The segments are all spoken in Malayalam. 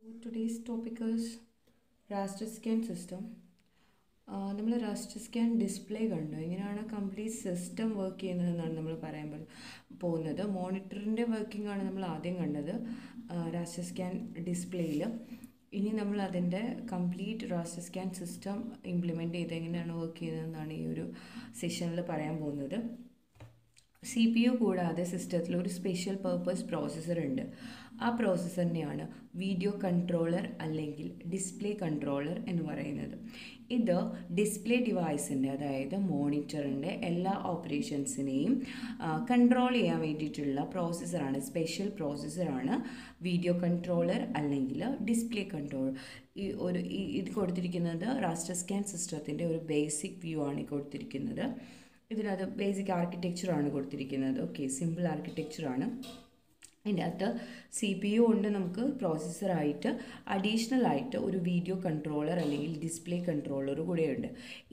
Today's topic is raster scan system. നമ്മൾ raster scan ഡിസ്പ്ലേ കണ്ടു. എങ്ങനെയാണ് കംപ്ലീറ്റ് സിസ്റ്റം വർക്ക് ചെയ്യുന്നതെന്നാണ് നമ്മൾ പറയാൻ പോകുന്നത്. മോണിറ്ററിൻ്റെ വർക്കിംഗ് ആണ് നമ്മൾ ആദ്യം കണ്ടത് raster scan ഡിസ്പ്ലേയിൽ. ഇനി നമ്മൾ അതിൻ്റെ complete raster scan system implement ചെയ്ത് എങ്ങനെയാണ് വർക്ക് ചെയ്യുന്നതെന്നാണ് ഈ ഒരു സെഷനിൽ പറയാൻ പോകുന്നത്. CPU കൂടാതെ സിസ്റ്റത്തിൽ ഒരു സ്പെഷ്യൽ പർപ്പസ് പ്രോസസ്സർ ഉണ്ട്. ആ പ്രോസസ്സറിനെയാണ് വീഡിയോ കൺട്രോളർ അല്ലെങ്കിൽ ഡിസ്പ്ലേ കൺട്രോളർ എന്ന് പറയുന്നത്. ഇത് ഡിസ്പ്ലേ ഡിവൈസിൻ്റെ, അതായത് മോണിറ്ററിൻ്റെ എല്ലാ ഓപ്പറേഷൻസിനെയും കൺട്രോൾ ചെയ്യാൻ വേണ്ടിയിട്ടുള്ള പ്രോസസ്സറാണ്, സ്പെഷ്യൽ പ്രോസസ്സറാണ് വീഡിയോ കൺട്രോളർ അല്ലെങ്കിൽ ഡിസ്പ്ലേ കൺട്രോളർ. ഇത് കൊടുത്തിരിക്കുന്നത് raster scan സിസ്റ്റത്തിൻ്റെ ഒരു ബേസിക് വ്യൂ ആണ് കൊടുത്തിരിക്കുന്നത്. ഇതിനകത്ത് ബേസിക് ആർക്കിടെക്ചറാണ് കൊടുത്തിരിക്കുന്നത്. ഓക്കെ, സിമ്പിൾ ആർക്കിടെക്ചറാണ്. അതിൻ്റെ അകത്ത് CPU കൊണ്ട് നമുക്ക് പ്രോസസ്സറായിട്ട് അഡീഷണലായിട്ട് ഒരു വീഡിയോ കൺട്രോളർ അല്ലെങ്കിൽ ഡിസ്പ്ലേ കൺട്രോളർ കൂടെയുണ്ട്.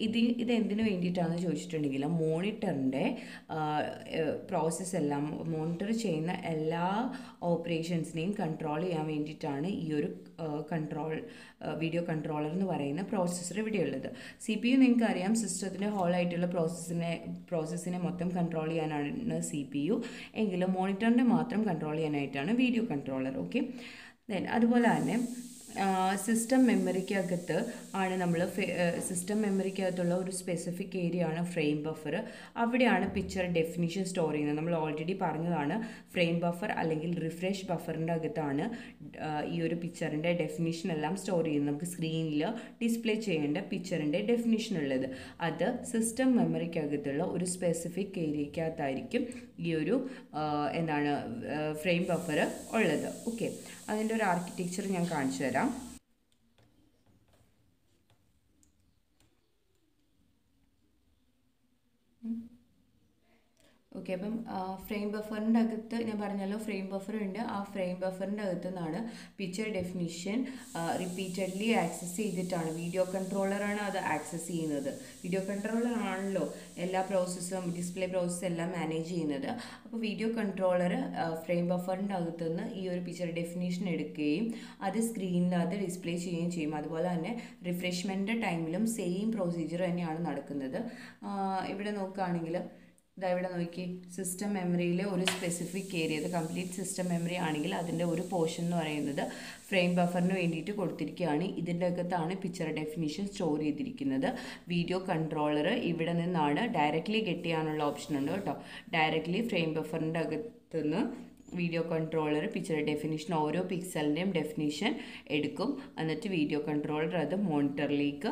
ഇത് എന്തിനു വേണ്ടിയിട്ടാണെന്ന് ചോദിച്ചിട്ടുണ്ടെങ്കിൽ മോണിറ്ററിൻ്റെ പ്രോസസ്സ് എല്ലാം, മോണിറ്റർ ചെയ്യുന്ന എല്ലാ ഓപ്പറേഷൻസിനെയും കൺട്രോൾ ചെയ്യാൻ വേണ്ടിയിട്ടാണ് ഈ ഒരു വീഡിയോ കൺട്രോളർ എന്ന് പറയുന്ന പ്രോസസ്സർ ഇവിടെയുള്ളത്. CPU നിങ്ങൾക്കറിയാം, സിസ്റ്റത്തിൻ്റെ ഹോളായിട്ടുള്ള പ്രോസസ്സിനെ മൊത്തം കൺട്രോൾ ചെയ്യാനാണ് CPU, എങ്കിലും മോണിറ്ററിൻ്റെ മാത്രം കൺട്രോൾ ചെയ്യാനായിട്ടാണ് വീഡിയോ കൺട്രോളർ. ഓക്കെ, ദെൻ അതുപോലെ തന്നെ സിസ്റ്റം മെമ്മറിക്കകത്ത് ആണ് നമ്മൾ സിസ്റ്റം മെമ്മറിക്കകത്തുള്ള ഒരു സ്പെസിഫിക് ഏരിയ ആണ് ഫ്രെയിം ബഫർ. അവിടെയാണ് പിക്ചർ ഡെഫിനിഷൻ സ്റ്റോർ ചെയ്യുന്നത്. നമ്മൾ ഓൾറെഡി പറഞ്ഞതാണ്, ഫ്രെയിം ബഫർ അല്ലെങ്കിൽ റിഫ്രഷ് ബഫറിൻ്റെ അകത്താണ് ഈ ഒരു പിക്ചറിൻ്റെ ഡെഫിനിഷൻ എല്ലാം സ്റ്റോർ ചെയ്യുന്നത്. നമുക്ക് സ്ക്രീനിൽ ഡിസ്പ്ലേ ചെയ്യേണ്ട പിക്ചറിൻ്റെ ഡെഫിനിഷൻ ഉള്ളത് അത് സിസ്റ്റം മെമ്മറിക്കകത്തുള്ള ഒരു സ്പെസിഫിക് ഏരിയക്കകത്തായിരിക്കും ഈ ഒരു ഫ്രെയിം ബഫർ ഉള്ളത്. ഓക്കെ, അതിൻ്റെ ഒരു ആർക്കിടെക്ചർ ഞാൻ കാണിച്ചു തരാം. ഓക്കെ, അപ്പം ഫ്രെയിം ബഫറിൻ്റെ അകത്ത് ഞാൻ പറഞ്ഞല്ലോ ഫ്രെയിം ബഫർ ഉണ്ട്. ആ ഫ്രെയിം ബഫറിൻ്റെ അകത്തു നിന്നാണ് പിക്ചർ ഡെഫിനിഷൻ റിപ്പീറ്റഡ്ലി ആക്സസ് ചെയ്തിട്ടാണ് വീഡിയോ കൺട്രോളറാണ് അത് ആക്സസ് ചെയ്യുന്നത്. വീഡിയോ കൺട്രോളർ ആണല്ലോ എല്ലാ പ്രോസസ്സും, ഡിസ്പ്ലേ പ്രോസസ്സും എല്ലാം മാനേജ് ചെയ്യുന്നത്. അപ്പോൾ വീഡിയോ കൺട്രോളർ ഫ്രെയിം ബഫറിൻ്റെ അകത്തുനിന്ന് ഈ ഒരു പിക്ചർ ഡെഫിനിഷൻ എടുക്കുകയും അത് സ്ക്രീനിനകത്ത് ഡിസ്പ്ലേ ചെയ്യുകയും ചെയ്യും. അതുപോലെ തന്നെ റിഫ്രഷ്മെൻറ്റ് ടൈമിലും സെയിം പ്രൊസീജിയർ തന്നെയാണ് നടക്കുന്നത്. ഇവിടെ നോക്കുകയാണെങ്കിൽ ഇവിടെ നോക്കി, സിസ്റ്റം മെമ്മറിയിലെ ഒരു സ്പെസിഫിക് ഏരിയ, ഇത് കംപ്ലീറ്റ് സിസ്റ്റം മെമ്മറി ആണെങ്കിൽ അതിൻ്റെ ഒരു പോർഷൻ എന്ന് പറയുന്നത് ഫ്രെയിം ബഫറിന് വേണ്ടിയിട്ട് കൊടുത്തിരിക്കുകയാണ്. ഇതിൻ്റെ അകത്താണ് പിക്ചർ ഡെഫിനിഷൻ സ്റ്റോർ ചെയ്തിരിക്കുന്നത്. വീഡിയോ കൺട്രോളർ ഇവിടെ നിന്നാണ് ഡയറക്റ്റ്ലി ഗെറ്റ് ചെയ്യാനുള്ള ഓപ്ഷൻ ഉണ്ട് കേട്ടോ. ഡയറക്റ്റ്ലി ഫ്രെയിം ബഫറിൻ്റെ അകത്തുനിന്ന് വീഡിയോ കൺട്രോളർ പിക്ചർ ഡെഫിനിഷൻ, ഓരോ പിക്സലിൻ്റെയും ഡെഫിനിഷൻ എടുക്കും. എന്നിട്ട് വീഡിയോ കൺട്രോളർ അത് മോണിറ്ററിലേക്ക്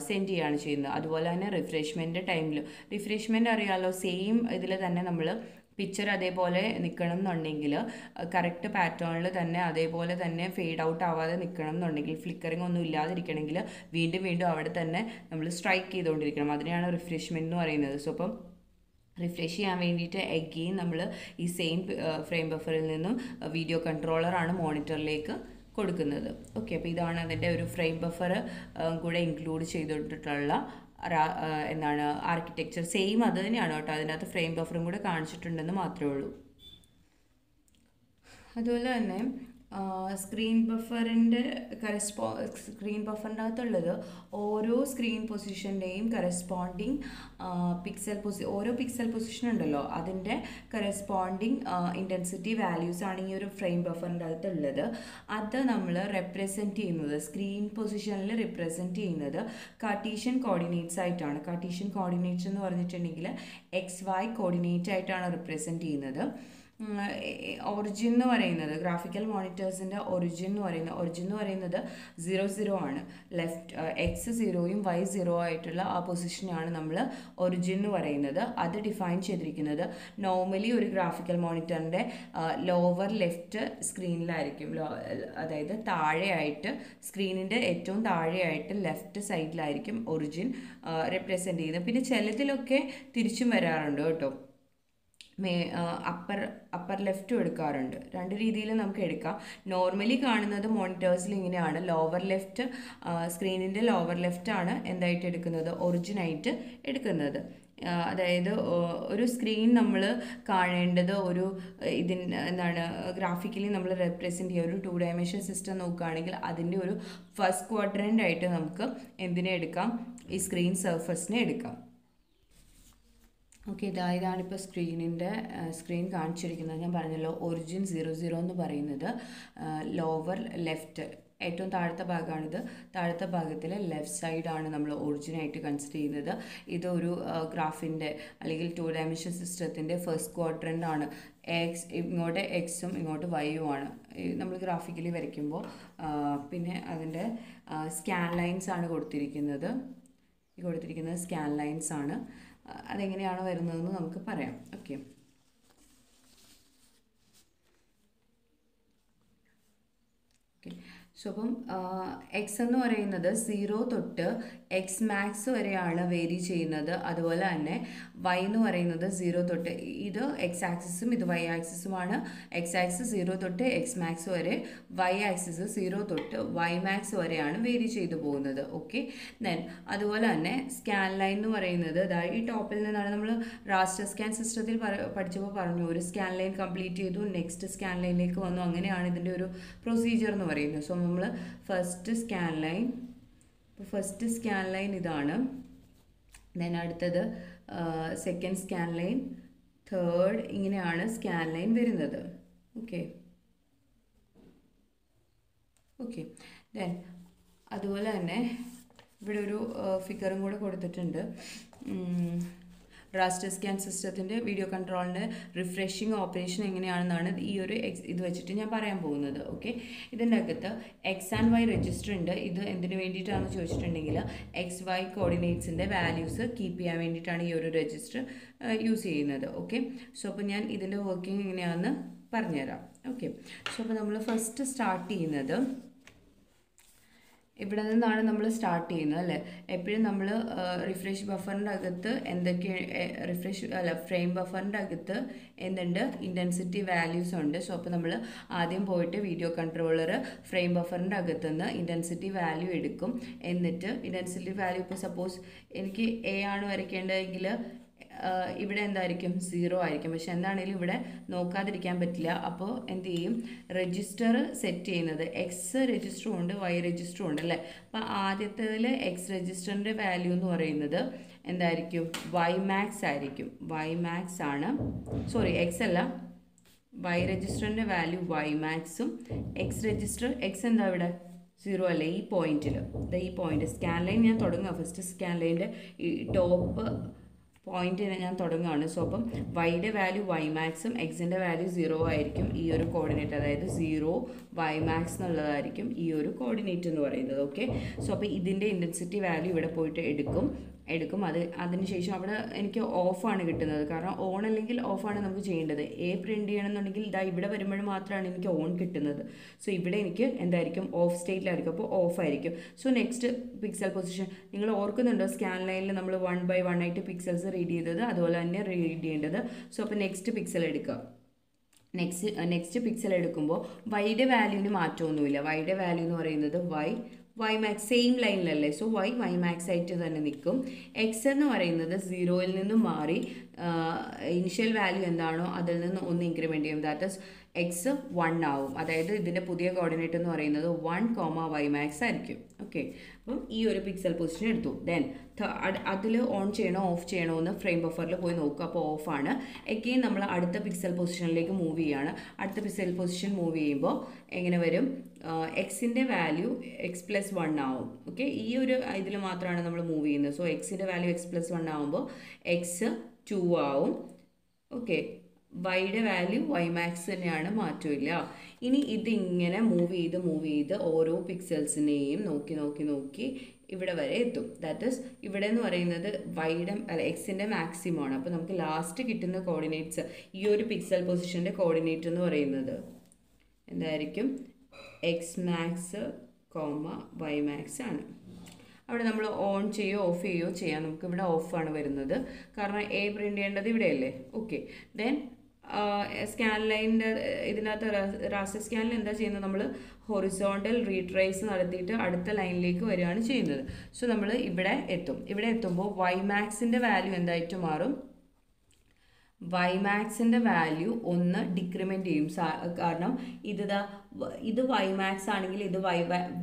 സെൻഡ് ചെയ്യുകയാണ് ചെയ്യുന്നത്. അതുപോലെ തന്നെ റിഫ്രഷ്മെൻറ്റ് ടൈമിൽ, റിഫ്രഷ്മെൻറ്റ് അറിയാമല്ലോ, സെയിം ഇതിൽ തന്നെ നമ്മൾ പിക്ചർ അതേപോലെ നിൽക്കണം എന്നുണ്ടെങ്കിൽ, കറക്റ്റ് പാറ്റേണിൽ തന്നെ അതേപോലെ തന്നെ ഫെയ്ഡ് ഔട്ട് ആവാതെ നിൽക്കണം എന്നുണ്ടെങ്കിൽ, ഫ്ലിക്കറിങ് ഒന്നും ഇല്ലാതിരിക്കണമെങ്കിൽ വീണ്ടും അവിടെ തന്നെ നമ്മൾ സ്ട്രൈക്ക് ചെയ്തുകൊണ്ടിരിക്കണം. അതിനെയാണ് റിഫ്രഷ്മെൻറ്റ് എന്ന് പറയുന്നത്. സോ അപ്പം റിഫ്രഷ് ചെയ്യാൻ വേണ്ടിയിട്ട് എഗെയിൻ നമ്മൾ ഈ സെയിം ഫ്രെയിം ബഫറിൽ നിന്നും വീഡിയോ കൺട്രോളറാണ് മോണിറ്ററിലേക്ക് കൊടുക്കുന്നത്. ഓക്കെ, അപ്പോൾ ഇതാണ് അതിൻ്റെ ഒരു ഫ്രെയിം ബഫർ കൂടെ ഇൻക്ലൂഡ് ചെയ്തിട്ടുള്ള ആർക്കിടെക്ചർ. സെയിം അത് തന്നെയാണ് കേട്ടോ, അതിനകത്ത് ഫ്രെയിം ബഫറും കൂടെ കാണിച്ചിട്ടുണ്ടെന്ന് മാത്രമേ ഉള്ളൂ. അതുപോലെ തന്നെ സ്ക്രീൻ ബഫറിൻ്റെ അകത്തുള്ളത് ഓരോ സ്ക്രീൻ പൊസിഷൻ്റെയും കറസ്പോണ്ടിങ് ഓരോ പിക്സൽ പൊസിഷൻ ഉണ്ടല്ലോ, അതിൻ്റെ കറസ്പോണ്ടിങ് ഇൻറ്റൻസിറ്റി വാല്യൂസ് ആണ് ഈ ഒരു ഫ്രെയിം ബഫറിൻ്റെ അകത്തുള്ളത്. അത് നമ്മൾ റെപ്രസെൻറ്റ് ചെയ്യുന്നത്, സ്ക്രീൻ പൊസിഷനിൽ റിപ്രസെൻറ്റ് ചെയ്യുന്നത് കാർട്ടീഷ്യൻ കോർഡിനേറ്റ്സ് ആയിട്ടാണ്. കാർട്ടീഷ്യൻ കോർഡിനേറ്റ്സ് എന്ന് പറഞ്ഞിട്ടുണ്ടെങ്കിൽ XY കോർഡിനേറ്റ് ആയിട്ടാണ് റിപ്രസെൻറ്റ് ചെയ്യുന്നത്. ഒറിജിൻ എന്ന് പറയുന്നത്, ഗ്രാഫിക്കൽ മോണിറ്റേഴ്സിൻ്റെ ഒറിജിൻ എന്ന് പറയുന്നത് 00 ആണ്. X 0യും Y 0 ആയിട്ടുള്ള ആ പൊസിഷനാണ് നമ്മൾ ഒറിജിൻ എന്ന് പറയുന്നത്. അത് ഡിഫൈൻ ചെയ്തിരിക്കുന്നത് നോർമലി ഒരു ഗ്രാഫിക്കൽ മോണിറ്ററിൻ്റെ ലോവർ ലെഫ്റ്റ് സ്ക്രീനിലായിരിക്കും, അതായത് താഴെയായിട്ട്, സ്ക്രീനിൻ്റെ ഏറ്റവും താഴെയായിട്ട് ലെഫ്റ്റ് സൈഡിലായിരിക്കും ഒറിജിൻ റെപ്രസെൻറ്റ് ചെയ്യുന്നത്. പിന്നെ ചിലതിലൊക്കെ തിരിച്ചും വരാറുണ്ട് കേട്ടോ, അപ്പർ ലെഫ്റ്റും എടുക്കാറുണ്ട്. രണ്ട് രീതിയിൽ നമുക്ക് എടുക്കാം. നോർമലി കാണുന്നത് മോണിറ്റേഴ്സിൽ ഇങ്ങനെയാണ്, ലോവർ ലെഫ്റ്റ്, സ്ക്രീനിൻ്റെ ലോവർ ലെഫ്റ്റ് ആണ് എന്തായിട്ട് എടുക്കുന്നത്, ഒറിജിനായിട്ട് എടുക്കുന്നത്. അതായത് ഒരു സ്ക്രീൻ നമ്മൾ കാണേണ്ടത് ഒരു എന്താണ് ഗ്രാഫിക്കലി നമ്മൾ റെപ്രസെൻറ്റ് ചെയ്യുക ഒരു 2 ഡയമെൻഷൻ സിസ്റ്റം നോക്കുകയാണെങ്കിൽ അതിൻ്റെ ഒരു ഫസ്റ്റ് ക്വാഡ്രൻ്റ് ആയിട്ട് നമുക്ക് എന്തിനെ എടുക്കാം, ഈ സ്ക്രീൻ സർഫസിനെ എടുക്കാം. ഓക്കെ, ഇതാണിപ്പോൾ സ്ക്രീൻ കാണിച്ചിരിക്കുന്നത്. ഞാൻ പറഞ്ഞല്ലോ ഒറിജിൻ 00 എന്ന് പറയുന്നത് ലോവർ ലെഫ്റ്റ് ഏറ്റവും താഴത്തെ ഭാഗമാണിത്. താഴത്തെ ഭാഗത്തിൽ ലെഫ്റ്റ് സൈഡാണ് നമ്മൾ ഒറിജിനായിട്ട് കൺസിഡർ ചെയ്യുന്നത്. ഇതൊരു ഗ്രാഫിൻ്റെ അല്ലെങ്കിൽ 2 ഡയമെൻഷൻ സിസ്റ്റത്തിൻ്റെ ഫസ്റ്റ് ക്വാഡ്രൻ്റ് ആണ്. ഇങ്ങോട്ട് എക്സും ഇങ്ങോട്ട് വൈയും ആണ് നമ്മൾ ഗ്രാഫിക്കലി വരയ്ക്കുമ്പോൾ. പിന്നെ അതിൻ്റെ സ്കാൻ ലൈൻസ് ആണ് കൊടുത്തിരിക്കുന്നത്. സ്കാൻ ലൈൻസ് ആണ്. അതെങ്ങനെയാണ് വരുന്നതെന്ന് നമുക്ക് പറയാം. ഓക്കെ, സോ അപ്പം എക്സ് എന്ന് പറയുന്നത് 0 തൊട്ട് എക്സ് മാക്സ് വരെയാണ് വേരി ചെയ്യുന്നത്. അതുപോലെ തന്നെ വൈ എന്ന് പറയുന്നത് 0 തൊട്ട്, ഇത് എക്സ് ആക്സിസും ഇത് വൈ ആക്സിസുമാണ്. എക്സ് ആക്സിസ് 0 തൊട്ട് എക്സ് മാക്സ് വരെ, വൈ ആക്സിസ് 0 തൊട്ട് വൈ മാക്സ് വരെയാണ് വേരി ചെയ്തു പോകുന്നത്. ഓക്കെ, ദെൻ അതുപോലെ തന്നെ സ്കാൻ ലൈൻ എന്ന് പറയുന്നത് ഈ ടോപ്പിൽ നിന്നാണ്. നമ്മൾ റാസ്റ്റർ സ്കാൻ സിസ്റ്റത്തിൽ പഠിച്ചപ്പോൾ പറഞ്ഞു, ഒരു സ്കാൻ ലൈൻ കംപ്ലീറ്റ് ചെയ്തു, നെക്സ്റ്റ് സ്കാൻ ലൈനിലേക്ക് വന്നു. അങ്ങനെയാണ് ഇതിൻ്റെ ഒരു പ്രൊസീജിയർ എന്ന് പറയുന്നത്. സോ നമ്മൾ ഫസ്റ്റ് സ്കാൻ ലൈൻ ഇതാണ്. ദെൻ അടുത്തത് സെക്കൻഡ് സ്കാൻ ലൈൻ, തേർഡ്, ഇങ്ങനെയാണ് സ്കാൻ ലൈൻ വരുന്നത്. ഓക്കെ, ദെൻ അതുപോലെ തന്നെ ഇവിടെ ഒരു ഫിഗറും കൂടെ കൊടുത്തിട്ടുണ്ട്. റാസ്റ്റർ സ്കാൻ സിസ്റ്റത്തിൻ്റെ വീഡിയോ കൺട്രോളിൻ്റെ റിഫ്രഷിങ് ഓപ്പറേഷൻ എങ്ങനെയാണെന്നാണ് ഈ ഒരു ഇത് വെച്ചിട്ട് ഞാൻ പറയാൻ പോകുന്നത്. ഓക്കെ, ഇതിൻ്റെ അകത്ത് എക്സ് ആൻഡ് വൈ രജിസ്റ്റർ ഉണ്ട്. ഇത് എന്തിനു വേണ്ടിയിട്ടാണെന്ന് ചോദിച്ചിട്ടുണ്ടെങ്കിൽ എക്സ് വൈ കോർഡിനേറ്റ്സിൻ്റെ വാല്യൂസ് കീപ്പ് ചെയ്യാൻ വേണ്ടിയിട്ടാണ് ഈ ഒരു രജിസ്റ്റർ യൂസ് ചെയ്യുന്നത്. ഓക്കെ, സോ അപ്പോൾ ഞാൻ ഇതിൻ്റെ വർക്കിംഗ് എങ്ങനെയാണെന്ന് പറഞ്ഞുതരാം. ഓക്കെ, സോ അപ്പോൾ നമ്മൾ ഫസ്റ്റ് സ്റ്റാർട്ട് ചെയ്യുന്നത് ഇവിടെ നിന്നാണ് നമ്മൾ സ്റ്റാർട്ട് ചെയ്യുന്നത് അല്ലേ. എപ്പോഴും നമ്മൾ റിഫ്രഷ് ബഫറിൻ്റെ അകത്ത് ഫ്രെയിം ബഫറിൻ്റെ അകത്ത് എന്തുണ്ട്, ഇൻറ്റൻസിറ്റി വാല്യൂസ് ഉണ്ട്. സോ അപ്പോൾ നമ്മൾ ആദ്യം പോയിട്ട് വീഡിയോ കൺട്രോളർ ഫ്രെയിം ബഫറിൻ്റെ അകത്തുനിന്ന് ഇൻറ്റൻസിറ്റി വാല്യൂ എടുക്കും. എന്നിട്ട് ഇൻറ്റൻസിറ്റി വാല്യൂ ഇപ്പോൾ സപ്പോസ് എനിക്ക് എ ആണ് വരയ്ക്കേണ്ടതെങ്കിൽ ഇവിടെ എന്തായിരിക്കും, 0 ആയിരിക്കും. പക്ഷെ എന്താണെങ്കിലും ഇവിടെ നോക്കാതിരിക്കാൻ പറ്റില്ല. അപ്പോൾ എന്ത് ചെയ്യും, രജിസ്റ്റർ സെറ്റ് ചെയ്യുന്നത് എക്സ് രജിസ്റ്ററും ഉണ്ട് വൈ രജിസ്റ്ററും ഉണ്ട് അല്ലേ. അപ്പോൾ ആദ്യത്തേതിൽ എക്സ് രജിസ്റ്ററിൻ്റെ വാല്യൂ എന്ന് പറയുന്നത് എന്തായിരിക്കും, വൈ മാക്സ് ആയിരിക്കും. വൈ മാക്സ് ആണ്, സോറി എക്സ് അല്ല, വൈ രജിസ്റ്ററിൻ്റെ വാല്യൂ വൈ മാക്സും എക്സ് രജിസ്റ്റർ എക്സ് എന്താ ഇവിടെ 0 അല്ലേ. ഈ പോയിന്റിൽ ഈ പോയിന്റ് സ്കാൻ ലൈൻ ഞാൻ തുടങ്ങുക. ഫസ്റ്റ് സ്കാൻ ലൈൻ്റെ ഈ ടോപ്പ് പോയിന്റിനെ ഞാൻ തുടങ്ങുകയാണ്. സോ അപ്പം വൈയുടെ വാല്യൂ വൈ മാക്സും എക്സിൻ്റെ വാല്യൂ 0 ആയിരിക്കും. ഈ ഒരു കോർഡിനേറ്റ് അതായത് 0 വൈ മാക്സ് എന്നുള്ളതായിരിക്കും ഈ ഒരു കോർഡിനേറ്റ് എന്ന് പറയുന്നത്. ഓക്കെ, സോ അപ്പോൾ ഇതിൻ്റെ ഇൻറ്റൻസിറ്റി വാല്യൂ ഇവിടെ പോയിട്ട് എടുക്കും. അതിനുശേഷം അവിടെ എനിക്ക് ഓഫാണ് കിട്ടുന്നത്. കാരണം ഓൺ അല്ലെങ്കിൽ ഓഫാണ് നമുക്ക് ചെയ്യേണ്ടത്. പ്രിൻറ്റ് ചെയ്യണമെന്നുണ്ടെങ്കിൽ ഇവിടെ വരുമ്പോൾ മാത്രമാണ് എനിക്ക് ഓൺ കിട്ടുന്നത്. സോ ഇവിടെ എനിക്ക് എന്തായിരിക്കും, ഓഫ് സ്റ്റേറ്റിലായിരിക്കും. അപ്പോൾ ഓഫായിരിക്കും. സോ നെക്സ്റ്റ് പിക്സൽ പൊസിഷൻ നിങ്ങൾ ഓർക്കുന്നുണ്ടോ, സ്കാൻ ലൈനിൽ നമ്മൾ 1 by 1 ആയിട്ട് പിക്സൽസ് റീഡ് ചെയ്തത്, അതുപോലെ തന്നെ റീഡ് ചെയ്യേണ്ടത്. സോ അപ്പോൾ നെക്സ്റ്റ് പിക്സൽ എടുക്കുക. നെക്സ്റ്റ് പിക്സൽ എടുക്കുമ്പോൾ വൈയുടെ വാല്യൂവിന് മാറ്റമൊന്നുമില്ല. വൈയുടെ വാല്യൂ എന്ന് പറയുന്നത് വൈ മാക്സ് സെയിം ലൈനിലല്ലേ. സോ വൈ മാക്സ് ആയിട്ട് തന്നെ നിൽക്കും. എക്സ് എന്ന് പറയുന്നത് 0-ൽ നിന്നും മാറി ഇനിഷ്യൽ വാല്യൂ എന്താണോ അതിൽ നിന്ന് 1 ഇൻക്രിമെൻറ്റ് ചെയ്യും. ദാറ്റ് ഇസ് എക്സ് 1 ആവും. അതായത് ഇതിൻ്റെ പുതിയ കോർഡിനേറ്റ് എന്ന് പറയുന്നത് 1, വൈ മാക്സ് ആയിരിക്കും. ഓക്കെ, അപ്പം ഈ ഒരു പിക്സൽ പൊസിഷൻ എടുത്തു. ദെൻ അതിൽ ഓൺ ചെയ്യണോ ഓഫ് ചെയ്യണോ എന്ന് ഫ്രെയിം ബഫറിൽ പോയി നോക്കുക. അപ്പോൾ ഓഫാണ്. എഗെയിൻ നമ്മൾ അടുത്ത പിക്സൽ പൊസിഷനിലേക്ക് മൂവ് ചെയ്യുകയാണ്. അടുത്ത പിക്സൽ പൊസിഷൻ മൂവ് ചെയ്യുമ്പോൾ എങ്ങനെ വരും, എക്സിൻ്റെ വാല്യൂ x+1 ആവും. ഓക്കെ, ഈ ഒരു ഇതിൽ മാത്രമാണ് നമ്മൾ മൂവ് ചെയ്യുന്നത്. സോ എക്സിൻ്റെ വാല്യൂ x+1 ആവുമ്പോൾ എക്സ് 2 ആവും. ഓക്കെ, വൈയുടെ വാല്യൂ വൈ മാക്സ് തന്നെയാണ്, മാറ്റമില്ല. ഇനി ഇതിങ്ങനെ മൂവ് ചെയ്ത് ഓരോ പിക്സൽസിനെയും നോക്കി ഇവിടെ വരെ എത്തും. ദാറ്റ് ഈസ് ഇവിടെ എന്ന് പറയുന്നത് എക്സിൻ്റെ മാക്സിമം ആണ്. അപ്പോൾ നമുക്ക് ലാസ്റ്റ് കിട്ടുന്ന കോർഡിനേറ്റ്സ് ഈ ഒരു പിക്സൽ പൊസിഷൻ്റെ കോർഡിനേറ്റ് എന്ന് പറയുന്നത് എന്തായിരിക്കും, എക്സ് മാക്സ് വൈ മാക്സ് ആണ്. അവിടെ നമ്മൾ ഓൺ ചെയ്യുകയോ ഓഫ് ചെയ്യുകയോ ചെയ്യാം. നമുക്കിവിടെ ഓഫാണ് വരുന്നത്, കാരണം പ്രിൻറ്റ് ചെയ്യേണ്ടത് ഇവിടെയല്ലേ. ഓക്കെ, ദെൻ സ്കാൻ ലൈനിൻ്റെ ഇതിനകത്ത് റാസ്റ്റർ സ്കാനിൽ എന്താ ചെയ്യുന്നത്, നമ്മൾ ഹൊറിസോണ്ടൽ റീട്രേസ് നടത്തിയിട്ട് അടുത്ത ലൈനിലേക്ക് വരികയാണ് ചെയ്യുന്നത്. സോ നമ്മൾ ഇവിടെ എത്തുമ്പോൾ വൈമാക്സിൻ്റെ വാല്യൂ എന്തായിട്ട് മാറും, വൈമാക്സിൻ്റെ വാല്യൂ 1 ഡിക്രിമെൻറ്റ് ചെയ്യും. കാരണം ഇത് വൈമാക്സ് ആണെങ്കിൽ ഇത്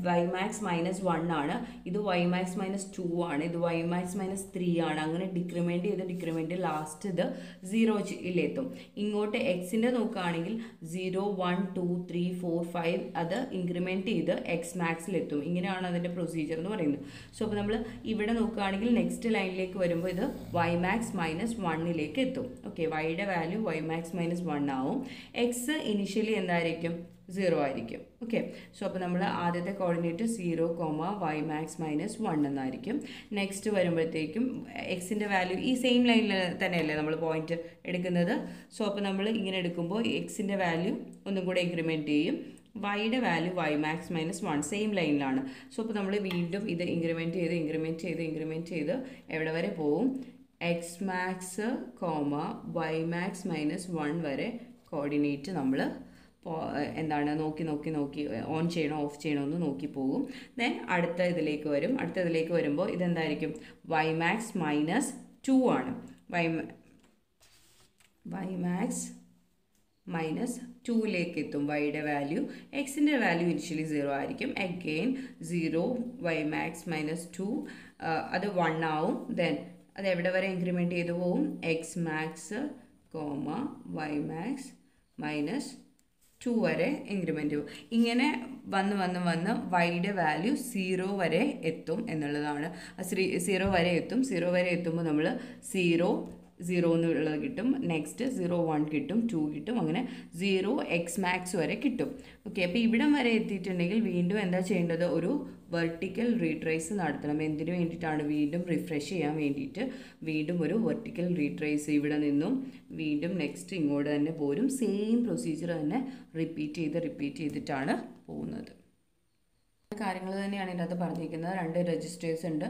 വൈമാക്സ് -1 ആണ്, ഇത് വൈമാക്സ് -2 ആണ്, ഇത് വൈമാക്സ് -3 ആണ്. അങ്ങനെ ഡിക്രിമെൻറ്റ് ലാസ്റ്റ് ഇത് 0 ഇങ്ങോട്ട് എക്സിൻ്റെ നോക്കുകയാണെങ്കിൽ 0 1 2 3 4 5 അത് ഇൻക്രിമെൻറ്റ് ചെയ്ത് എക്സ് മാക്സിലെത്തും. ഇങ്ങനെയാണ് അതിൻ്റെ പ്രൊസീജിയർ എന്ന് പറയുന്നത്. സോ അപ്പോൾ നമ്മൾ ഇവിടെ നോക്കുകയാണെങ്കിൽ നെക്സ്റ്റ് ലൈനിലേക്ക് വരുമ്പോൾ ഇത് വൈമാക്സ് -1 എത്തും. ഓക്കെ, വൈയുടെ വാല്യൂ വൈമാക്സ് -1 ആവും. എക്സ് ഇനിഷ്യലി എന്തായിരിക്കും, 0 ആയിരിക്കും. ഓക്കെ, സോ അപ്പോൾ നമ്മൾ ആദ്യത്തെ കോർഡിനേറ്റ് 0, വൈമാക്സ് -1 എന്നായിരിക്കും. നെക്സ്റ്റ് വരുമ്പോഴത്തേക്കും എക്സിൻ്റെ വാല്യൂ ഈ സെയിം ലൈനിൽ തന്നെയല്ലേ നമ്മൾ പോയിന്റ് എടുക്കുന്നത്. സോ അപ്പോൾ നമ്മൾ ഇങ്ങനെ എടുക്കുമ്പോൾ എക്സിൻ്റെ വാല്യൂ ഒന്നും കൂടെ ഇൻക്രിമെൻറ്റ് ചെയ്യും. വൈയുടെ വാല്യൂ വൈമാക്സ് -1 സെയിം ലൈനിലാണ്. സോ അപ്പോൾ നമ്മൾ വീണ്ടും ഇത് ഇൻക്രിമെൻറ്റ് ചെയ്ത് എവിടെ വരെ പോവും, എക്സ് മാക്സ് വൈമാക്സ് -1 വരെ കോർഡിനേറ്റ് നമ്മൾ എന്താണ് നോക്കി ഓൺ ചെയ്യണോ ഓഫ് ചെയ്യണോ എന്ന് നോക്കി പോകും. ദെൻ അടുത്ത ഇതിലേക്ക് വരുമ്പോൾ ഇതെന്തായിരിക്കും, വൈമാക്സ് -2 ആണ്. വൈമാക്സ് -2 എത്തും വൈയുടെ വാല്യൂ. എക്സിൻ്റെ വാല്യൂ ഇനിഷ്യലി 0 ആയിരിക്കും. അഗെയിൻ 0 വൈമാക്സ് -2 അത് 1 ആവും. ദെൻ അത് എവിടെ വരെ ഇൻക്രിമെൻറ്റ് ചെയ്തു പോവും, എക്സ് മാക്സ് വൈമാക്സ് -2 വരെ ഇൻക്രിമെൻറ്റ് ചെയ്യും. ഇങ്ങനെ വന്ന് വൈയുടെ വാല്യൂ 0 വരെ എത്തും എന്നുള്ളതാണ്. 0 വരെ എത്തുമ്പോൾ നമ്മൾ 0 എന്നുള്ളത് കിട്ടും. നെക്സ്റ്റ് 0 1 കിട്ടും, 2 കിട്ടും, അങ്ങനെ 0 എക്സ് മാക്സ് വരെ കിട്ടും. ഓക്കെ, അപ്പോൾ ഇവിടം വരെ എത്തിയിട്ടുണ്ടെങ്കിൽ വീണ്ടും എന്താ ചെയ്യേണ്ടത്, ഒരു വെർട്ടിക്കൽ റീട്രേസ് നടത്തണം. എന്തിനു വേണ്ടിയിട്ടാണ്, വീണ്ടും റിഫ്രഷ് ചെയ്യാൻ വേണ്ടിയിട്ട് വീണ്ടും ഒരു വെർട്ടിക്കൽ റീട്രേസ് ഇവിടെ നിന്നും വീണ്ടും നെക്സ്റ്റ് ഇങ്ങോട്ട് തന്നെ പോരും. സെയിം പ്രൊസീജിയർ തന്നെ റിപ്പീറ്റ് ചെയ്തിട്ടാണ് പോകുന്നത്. കാര്യങ്ങൾ തന്നെയാണ് ഇതിനകത്ത് പറഞ്ഞിരിക്കുന്നത്. 2 രജിസ്റ്റേഴ്സ് ഉണ്ട്,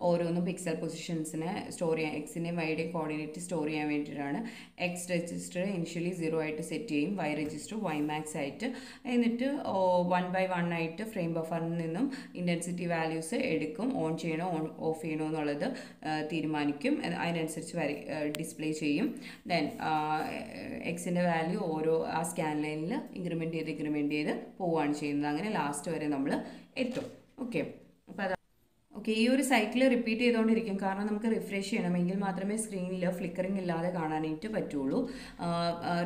ഓരോന്നും പിക്സൽ പൊസിഷൻസിനെ സ്റ്റോർ ചെയ്യാൻ, എക്സിൻ്റെയും വൈയുടെയും കോർഡിനേറ്റ് സ്റ്റോർ ചെയ്യാൻ വേണ്ടിയിട്ടാണ്. എക്സ് രജിസ്റ്റർ ഇനിഷ്യലി 0 ആയിട്ട് സെറ്റ് ചെയ്യും, വൈ രജിസ്റ്റർ വൈമാക്സ് ആയിട്ട്. എന്നിട്ട് 1 by 1 ആയിട്ട് ഫ്രെയിം ബഫറിൽ നിന്നും ഇൻറ്റൻസിറ്റി വാല്യൂസ് എടുക്കും. ഓൺ ചെയ്യണോ ഓഫ് ചെയ്യണോ എന്നുള്ളത് തീരുമാനിക്കും. അതിനനുസരിച്ച് ഡിസ്പ്ലേ ചെയ്യും. ദെൻ എക്സിൻ്റെ വാല്യൂ ഓരോ ആ സ്കാൻ ലൈനിൽ ഇൻക്രിമെൻറ്റ് ചെയ്ത് പോവുകയാണ് ചെയ്യുന്നത്. അങ്ങനെ ലാസ്റ്റ് വരെ നമ്മൾ എത്തും. ഓക്കെ, അപ്പോൾ അതാ ഈ ഒരു സൈക്കിൾ റിപ്പീറ്റ് ചെയ്തുകൊണ്ടിരിക്കും. കാരണം നമുക്ക് റിഫ്രഷ് ചെയ്യണമെങ്കിൽ മാത്രമേ സ്ക്രീനിൽ ഫ്ലിക്കറിംഗ് ഇല്ലാതെ കാണാനായിട്ട് പറ്റുള്ളൂ.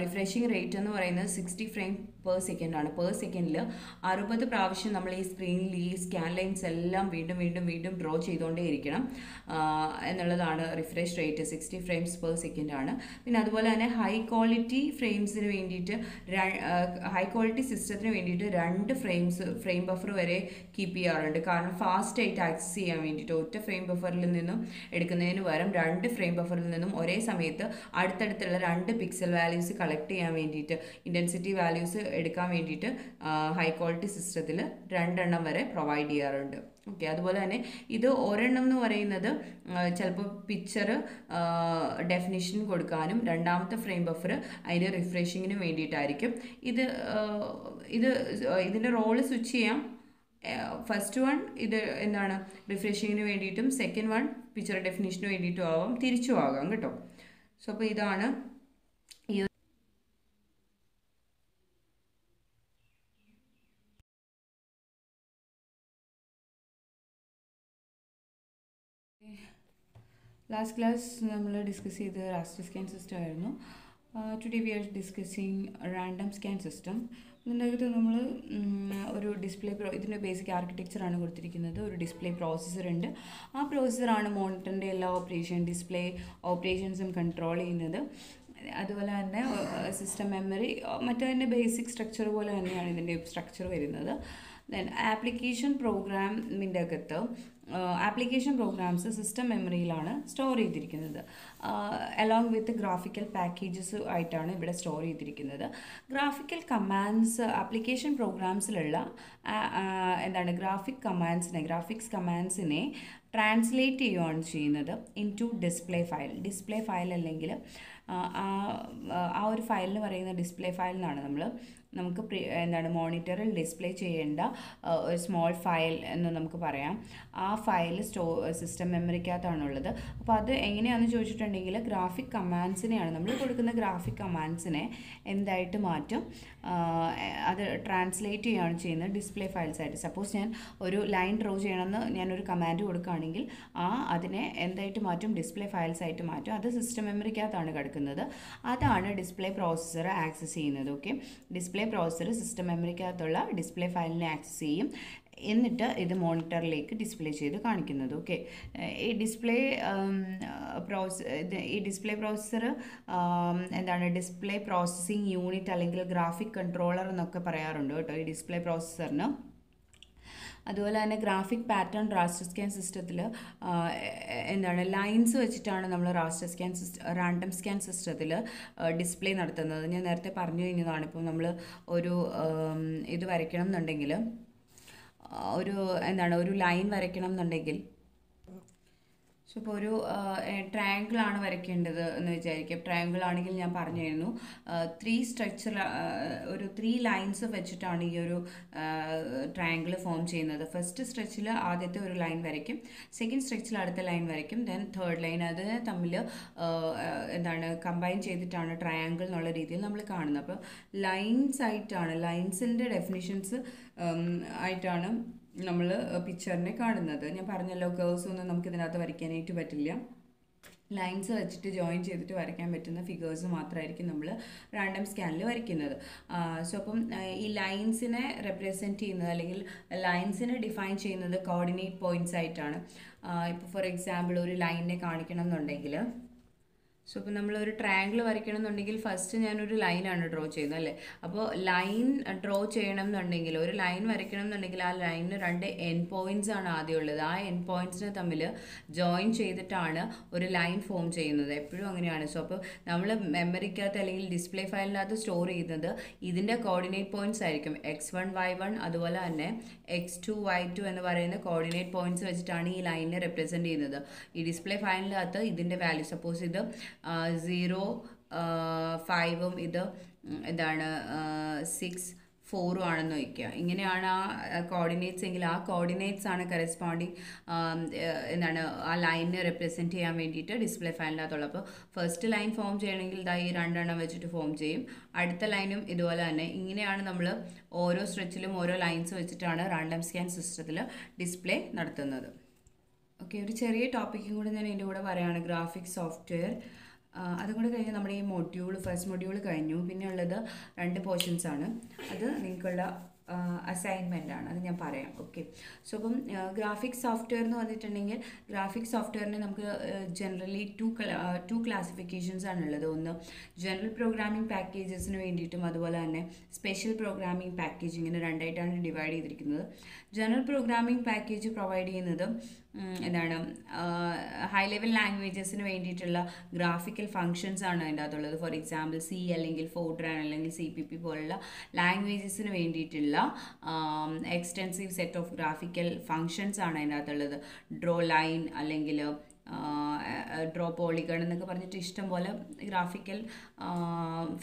റിഫ്രഷിങ് റേറ്റ് എന്ന് പറയുന്നത് 60 ഫ്രെയിം പെർ സെക്കൻഡ് ആണ്. പെർ സെക്കൻഡിൽ 60 പ്രാവശ്യം നമ്മൾ ഈ സ്ക്രീനിൽ ഈ സ്കാൻ ലൈൻസ് എല്ലാം വീണ്ടും ഡ്രോ ചെയ്തുകൊണ്ടേ ഇരിക്കണം എന്നുള്ളതാണ് refresh rate. 60 frames per second ആണ്. പിന്നെ അതുപോലെ തന്നെ ഹൈ ക്വാളിറ്റി ഫ്രെയിംസിന് വേണ്ടിയിട്ട്, ഹൈ ക്വാളിറ്റി സിസ്റ്റത്തിന് വേണ്ടിയിട്ട് 2 ഫ്രെയിം ബഫർ വരെ കീപ്പ് ചെയ്യാറുണ്ട്. കാരണം ഫാസ്റ്റായിട്ട് ആക്സസ് ചെയ്യാൻ വേണ്ടിയിട്ട് ഒറ്റ ഫ്രെയിം ബഫറിൽ നിന്നും എടുക്കുന്നതിന് പകരം 2 ഫ്രെയിം ബഫറിൽ നിന്നും ഒരേ സമയത്ത് അടുത്തടുത്തുള്ള 2 പിക്സൽ വാല്യൂസ് കളക്ട് ചെയ്യാൻ വേണ്ടിയിട്ട്, ഇൻറ്റൻസിറ്റി വാല്യൂസ് എടുക്കാൻ വേണ്ടിയിട്ട് ഹൈ ക്വാളിറ്റി സിസ്റ്റത്തിൽ 2 എണ്ണം വരെ പ്രൊവൈഡ് ചെയ്യാറുണ്ട്. ഓക്കെ, അതുപോലെ തന്നെ ഇത് ഒരെണ്ണം എന്ന് പറയുന്നത് ചിലപ്പോൾ പിക്ചർ ഡെഫിനിഷൻ കൊടുക്കാനും രണ്ടാമത്തെ ഫ്രെയിം ബഫർ അതിൻ്റെ റിഫ്രഷിങ്ങിനും വേണ്ടിയിട്ടായിരിക്കും. ഇതിൻ്റെ റോള് സ്വിച്ച് ചെയ്യാം. ഫസ്റ്റ് വൺ ഇത് എന്താണ് റിഫ്രഷിങ്ങിന് വേണ്ടിയിട്ടും, സെക്കൻഡ് വൺ പിക്ചർ ഡെഫിനിഷന് വേണ്ടിയിട്ടും ആവാം, തിരിച്ചും ആകാം കേട്ടോ. സോ അപ്പോൾ ഇതാണ് ഈ ലാസ്റ്റ് ക്ലാസ് നമ്മൾ ഡിസ്കസ് ചെയ്ത റാസ്റ്റർ സ്കാൻ സിസ്റ്റം ആയിരുന്നു. Today we R discussing random scan system. ഇതിൻ്റെ അകത്ത് നമ്മൾ ഒരു ഇതിൻ്റെ ബേസിക് ആർക്കിടെക്ചറാണ് കൊടുത്തിരിക്കുന്നത്. ഒരു ഡിസ്പ്ലേ പ്രോസസ്സർ ഉണ്ട്. ആ പ്രോസസ്സറാണ് മോണിറ്ററിൻ്റെ എല്ലാ ഡിസ്പ്ലേ ഓപ്പറേഷൻസും കൺട്രോൾ ചെയ്യുന്നത്. അതുപോലെ തന്നെ സിസ്റ്റം മെമ്മറി മറ്റതിൻ്റെ ബേസിക് സ്ട്രക്ചർ പോലെ തന്നെയാണ് ഇതിൻ്റെ സ്ട്രക്ചർ വരുന്നത്. ദെൻ ആപ്ലിക്കേഷൻ പ്രോഗ്രാമിൻ്റെ അകത്ത് ആപ്ലിക്കേഷൻ പ്രോഗ്രാംസ് സിസ്റ്റം മെമ്മറിയിലാണ് സ്റ്റോർ ചെയ്തിരിക്കുന്നത്. അലോങ് വിത്ത് ഗ്രാഫിക്കൽ പാക്കേജസ് ആയിട്ടാണ് ഇവിടെ സ്റ്റോർ ചെയ്തിരിക്കുന്നത്. ഗ്രാഫിക്കൽ കമാൻഡ്സ് ആപ്ലിക്കേഷൻ പ്രോഗ്രാംസിലുള്ള ഗ്രാഫിക്സ് കമാൻഡ്സിനെ ട്രാൻസ്ലേറ്റ് ചെയ്യുകയാണ് ചെയ്യുന്നത് ഇൻ ടു ഡിസ്പ്ലേ ഫയൽ അല്ലെങ്കിൽ ആ ആ ഒരു ഫയലിന് പറയുന്ന ഡിസ്പ്ലേ ഫയൽ എന്നാണ് നമുക്ക് എന്താണ് മോണിറ്ററിൽ ഡിസ്പ്ലേ ചെയ്യേണ്ട ഒരു സ്മോൾ ഫയൽ എന്ന് നമുക്ക് പറയാം. ആ ഫയൽ സിസ്റ്റം മെമ്മറിക്കകത്താണുള്ളത്. അപ്പോൾ അത് എങ്ങനെയാണെന്ന് ചോദിച്ചിട്ടുണ്ടെങ്കിൽ ഗ്രാഫിക് കമാൻഡ്സിനെയാണ് നമ്മൾ കൊടുക്കുന്ന ഗ്രാഫിക് കമാൻഡ്സിനെ എന്തായിട്ട് മാറ്റും, അത് ട്രാൻസ്ലേറ്റ് ചെയ്യുകയാണ് ചെയ്യുന്നത് ഡിസ്പ്ലേ ഫയൽസ് ആയിട്ട്. സപ്പോസ് ഞാൻ ഒരു ലൈൻ ഡ്രോ ചെയ്യണമെന്ന് ഞാനൊരു കമാൻഡ് കൊടുക്കുകയാണെങ്കിൽ അതിനെ എന്തായിട്ട് മാറ്റും, ഡിസ്പ്ലേ ഫയൽസ് ആയിട്ട് മാറ്റും. അത് സിസ്റ്റം മെമ്മറിക്കകത്താണ് കിടക്കുന്നത്. അതാണ് ഡിസ്പ്ലേ പ്രോസസ്സർ ആക്സസ് ചെയ്യുന്നത്. ഓക്കെ, ഡിസ്പ്ലേ പ്രോസസ്സർ സിസ്റ്റം മെമ്മറിക്കകത്തുള്ള ഡിസ്പ്ലേ ഫയലിനെ ആക്സസ് ചെയ്യും, എന്നിട്ട് ഇത് മോണിറ്ററിലേക്ക് ഡിസ്പ്ലേ ചെയ്ത് കാണിക്കുന്നത്. ഓക്കെ, ഈ ഡിസ്പ്ലേ പ്രോസസ്സർ എന്താണ്, ഡിസ്പ്ലേ പ്രോസസ്സിംഗ് യൂണിറ്റ് അല്ലെങ്കിൽ ഗ്രാഫിക് കൺട്രോളർ എന്നൊക്കെ പറയാറുണ്ട് കേട്ടോ ഈ ഡിസ്പ്ലേ പ്രോസസ്സറിന്. അതുപോലെ തന്നെ ഗ്രാഫിക് പാറ്റേൺ റാസ്റ്റർ സ്കാൻ സിസ്റ്റത്തിൽ എന്താണ് ലൈൻസ് വെച്ചിട്ടാണ് നമ്മൾ റാൻഡം സ്കാൻ സിസ്റ്റത്തിൽ ഡിസ്പ്ലേ നടത്തുന്നത്. ഞാൻ നേരത്തെ പറഞ്ഞു കഴിഞ്ഞതാണ്. ഇപ്പോൾ നമ്മൾ ഒരു ഇത് വരയ്ക്കണം എന്നുണ്ടെങ്കിൽ, ഒരു ലൈൻ വരയ്ക്കണം എന്നുണ്ടെങ്കിൽ, സോ ഇപ്പോൾ ഒരു ട്രയാങ്കിളാണ് വരയ്ക്കേണ്ടത് എന്ന് വിചാരിക്കുക. ട്രയാങ്കിൾ ആണെങ്കിൽ ഞാൻ പറഞ്ഞിരുന്നു 3 ലൈൻസ് വെച്ചിട്ടാണ് ഈ ഒരു ട്രയാങ്കിൾ ഫോം ചെയ്യുന്നത്. ഫസ്റ്റ് സ്ട്രെച്ചിൽ ആദ്യത്തെ ഒരു ലൈൻ വരയ്ക്കും, സെക്കൻഡ് സ്ട്രെച്ചിൽ അടുത്ത ലൈൻ വരയ്ക്കും, ദെൻ തേർഡ് ലൈൻ. അതിനെ തമ്മിൽ കമ്പൈൻ ചെയ്തിട്ടാണ് ട്രയാങ്കിൾ എന്നുള്ള രീതിയിൽ നമ്മൾ കാണുന്നത്. അപ്പോൾ ലൈൻസിൻ്റെ ഡെഫിനിഷൻസ് ആയിട്ടാണ് നമ്മൾ പിക്ചറിനെ കാണുന്നത്. ഞാൻ പറഞ്ഞല്ലോ, കേഴ്സ് ഒന്നും നമുക്ക് ഇതിനകത്ത് വരയ്ക്കാനായിട്ട് പറ്റില്ല. ലൈൻസ് വെച്ചിട്ട് ജോയിൻ ചെയ്തിട്ട് വരയ്ക്കാൻ പറ്റുന്ന ഫിഗേഴ്സ് മാത്രമായിരിക്കും നമ്മൾ റാൻഡം സ്കാനിൽ വരയ്ക്കുന്നത്. സോ അപ്പം ഈ ലൈൻസിനെ റെപ്രസെൻറ്റ് ചെയ്യുന്നത് അല്ലെങ്കിൽ ലൈൻസിനെ ഡിഫൈൻ ചെയ്യുന്നത് കോർഡിനേറ്റ് പോയിൻറ്റ്സ് ആയിട്ടാണ്. ഇപ്പോൾ ഫോർ എക്സാമ്പിൾ ഒരു ലൈനിനെ കാണിക്കണം എന്നുണ്ടെങ്കിൽ, സോ ഇപ്പോൾ നമ്മളൊരു ട്രയാങ്കിൾ വരയ്ക്കണം എന്നുണ്ടെങ്കിൽ ഫസ്റ്റ് ഞാനൊരു ലൈനാണ് ഡ്രോ ചെയ്യുന്നത് അല്ലേ. അപ്പോൾ ലൈൻ ഡ്രോ ചെയ്യണം എന്നുണ്ടെങ്കിൽ, ഒരു ലൈൻ വരയ്ക്കണം എന്നുണ്ടെങ്കിൽ ആ ലൈനിന് 2 എൻഡ് പോയിൻറ്റ്സ് ആണ് ആദ്യം ഉള്ളത്. ആ എൻഡ് പോയിൻറ്റ്സിനെ തമ്മിൽ ജോയിൻ ചെയ്തിട്ടാണ് ഒരു ലൈൻ ഫോം ചെയ്യുന്നത്. എപ്പോഴും അങ്ങനെയാണ്. സോ അപ്പോൾ നമ്മൾ മെമ്മറിക്കകത്ത് അല്ലെങ്കിൽ ഡിസ്പ്ലേ ഫയലിനകത്ത് സ്റ്റോർ ചെയ്യുന്നത് ഇതിൻ്റെ കോർഡിനേറ്റ് പോയിൻറ്റ്സ് ആയിരിക്കും. x1 y1 അതുപോലെ തന്നെ x2 y2 എന്ന് പറയുന്ന കോർഡിനേറ്റ് പോയിൻറ്റ്സ് വെച്ചിട്ടാണ് ഈ ലൈനിനെ റെപ്രസെൻറ്റ് ചെയ്യുന്നത്. ഈ ഡിസ്പ്ലേ ഫയലിനകത്ത് ഇതിൻ്റെ വാല്യൂ, സപ്പോസ് ഇത് 0 5 ഇത് എന്താണ് 6 4 ആണെന്ന് വയ്ക്കുക. ഇങ്ങനെയാണ് ആ കോർഡിനേറ്റ്സ് എങ്കിൽ ആ കോർഡിനേറ്റ്സ് ആണ് കറസ്പോണ്ടിങ് ആ ലൈനിനെ റെപ്രസെൻറ്റ് ചെയ്യാൻ വേണ്ടിയിട്ട് ഡിസ്പ്ലേ ഫയലിനകത്തുള്ളത്. അപ്പോൾ ഫസ്റ്റ് ലൈൻ ഫോം ചെയ്യണമെങ്കിൽ ഈ 2 എണ്ണം വെച്ചിട്ട് ഫോം ചെയ്യും. അടുത്ത ലൈനും ഇതുപോലെ തന്നെ. ഇങ്ങനെയാണ് നമ്മൾ ഓരോ സ്ട്രെച്ചിലും ഓരോ ലൈൻസ് വെച്ചിട്ടാണ് റാൻഡം സ്കാൻ സിസ്റ്റത്തിൽ ഡിസ്പ്ലേ നടത്തുന്നത്. ഓക്കെ, ഒരു ചെറിയ ടോപ്പിക്കും കൂടെ ഞാൻ ഇതിൻ്റെ കൂടെ പറയുകയാണ്, ഗ്രാഫിക് സോഫ്റ്റ്വെയർ. അതും കൂടെ കഴിഞ്ഞ് നമ്മുടെ ഈ ഫസ്റ്റ് മൊഡ്യൂൾ കഴിഞ്ഞു. പിന്നെ ഉള്ളത് 2 പോർഷൻസ് ആണ്. അത് നിങ്ങൾക്കുള്ള അസൈൻമെൻ്റ് ആണ്, അത് ഞാൻ പറയാം. ഓക്കെ, സോ അപ്പം ഗ്രാഫിക് സോഫ്റ്റ്വെയർ എന്ന് പറഞ്ഞിട്ടുണ്ടെങ്കിൽ, ഗ്രാഫിക് സോഫ്റ്റ്വെയറിന് നമുക്ക് ജനറലി 2 ക്ലാസിഫിക്കേഷൻസ് ആണുള്ളത്. ഒന്ന് ജനറൽ പ്രോഗ്രാമിംഗ് പാക്കേജസിന് വേണ്ടിയിട്ടും അതുപോലെ തന്നെ സ്പെഷ്യൽ പ്രോഗ്രാമിംഗ് പാക്കേജ്, ഇങ്ങനെ 2 ആയിട്ടാണ് ഡിവൈഡ് ചെയ്തിരിക്കുന്നത്. ജനറൽ പ്രോഗ്രാമിംഗ് പാക്കേജ് പ്രൊവൈഡ് ചെയ്യുന്നത് ഹൈ ലെവൽ ലാംഗ്വേജസിന് വേണ്ടിയിട്ടുള്ള ഗ്രാഫിക്കൽ ഫങ്ഷൻസ് ആണ് അതിൻ്റെ അകത്തുള്ളത്. ഫോർ എക്സാമ്പിൾ C അല്ലെങ്കിൽ ഫോർട്രാൻ അല്ലെങ്കിൽ CPP പോലുള്ള ലാംഗ്വേജസിന് വേണ്ടിയിട്ടുള്ള extensive set of graphical functions ആണ് അതിൻ്റെ അകത്തുള്ളത്. ഡ്രോ ലൈൻ അല്ലെങ്കിൽ ഡ്രോ പോളിഗൺ എന്നൊക്കെ പറഞ്ഞിട്ട് ഇഷ്ടംപോലെ ഗ്രാഫിക്കൽ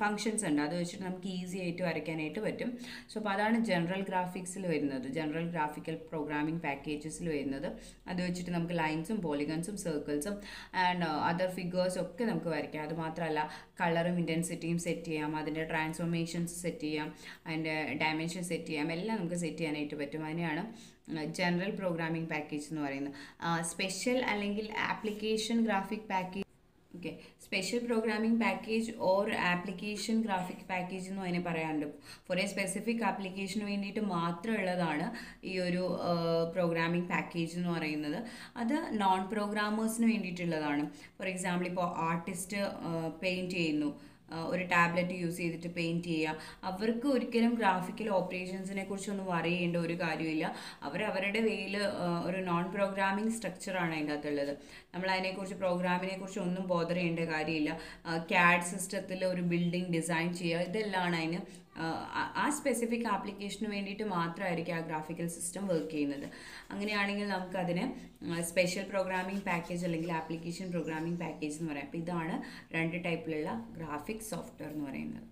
ഫങ്ഷൻസ് ഉണ്ട്. അത് വെച്ചിട്ട് നമുക്ക് ഈസി ആയിട്ട് വരയ്ക്കാനായിട്ട് പറ്റും. സോ അപ്പോൾ അതാണ് ജനറൽ ഗ്രാഫിക്സിൽ വരുന്നത്, ജനറൽ ഗ്രാഫിക്കൽ പ്രോഗ്രാമിംഗ് പാക്കേജസിൽ വരുന്നത്. അത് വെച്ചിട്ട് നമുക്ക് ലൈൻസും പോളിഗൺസും സർക്കിൾസും ആൻഡ് അതർ ഫിഗേഴ്സും ഒക്കെ നമുക്ക് വരയ്ക്കാം. അത് മാത്രമല്ല കളറും ഇൻറ്റൻസിറ്റിയും സെറ്റ് ചെയ്യാം, അതിൻ്റെ ട്രാൻസ്ഫോർമേഷൻസ് സെറ്റ് ചെയ്യാം, അതിൻ്റെ ഡയമെൻഷൻ സെറ്റ് ചെയ്യാം, എല്ലാം നമുക്ക് സെറ്റ് ചെയ്യാനായിട്ട് പറ്റും. അതിനെയാണ് ജനറൽ പ്രോഗ്രാമിംഗ് പാക്കേജ് എന്ന് പറയുന്നത്. സ്പെഷ്യൽ അല്ലെങ്കിൽ application graphic package, okay, special programming package or application graphic package എന്ന് അതിനെ പറയാറുണ്ട്. ഫോർ എ സ്പെസിഫിക് ആപ്ലിക്കേഷന് വേണ്ടിയിട്ട് മാത്രമുള്ളതാണ് ഈ ഒരു പ്രോഗ്രാമിംഗ് പാക്കേജ് എന്ന് പറയുന്നത്. അത് നോൺ പ്രോഗ്രാമേഴ്സിന് വേണ്ടിയിട്ടുള്ളതാണ്. ഫോർ എക്സാമ്പിൾ ഇപ്പോൾ ആർട്ടിസ്റ്റ് പെയിൻറ്റ് ചെയ്യുന്നു, ഒരു ടാബ്ലറ്റ് യൂസ് ചെയ്തിട്ട് പെയിൻറ്റ് ചെയ്യുക, അവർക്ക് ഒരിക്കലും ഗ്രാഫിക്കൽ ഓപ്പറേഷൻസിനെ കുറിച്ചൊന്നും വറി ചെയ്യേണ്ട ഒരു കാര്യമില്ല. അവരുടെ വേയിൽ ഒരു നോൺ പ്രോഗ്രാമിംഗ് സ്ട്രക്ചറാണ് അതിൻ്റെ അകത്തുള്ളത്. നമ്മൾ അതിനെക്കുറിച്ച് പ്രോഗ്രാമിനെ കുറിച്ച് ഒന്നും ബോധർ ചെയ്യേണ്ട കാര്യമില്ല. CAD സിസ്റ്റത്തിൽ ഒരു ബിൽഡിംഗ് ഡിസൈൻ ചെയ്യുക, ഇതെല്ലാം അതിന് ആ സ്പെസിഫിക് ആപ്ലിക്കേഷന് വേണ്ടിയിട്ട് മാത്രമായിരിക്കും ആ ഗ്രാഫിക്കൽ സിസ്റ്റം വർക്ക് ചെയ്യുന്നത്. അങ്ങനെയാണെങ്കിൽ നമുക്കതിന് സ്പെഷ്യൽ പ്രോഗ്രാമിംഗ് പാക്കേജ് അല്ലെങ്കിൽ ആപ്ലിക്കേഷൻ പ്രോഗ്രാമിംഗ് പാക്കേജ് എന്ന് പറയാം. അപ്പോൾ ഇതാണ് 2 ടൈപ്പിലുള്ള ഗ്രാഫിക് സോഫ്റ്റ്വെയർ എന്ന് പറയുന്നത്.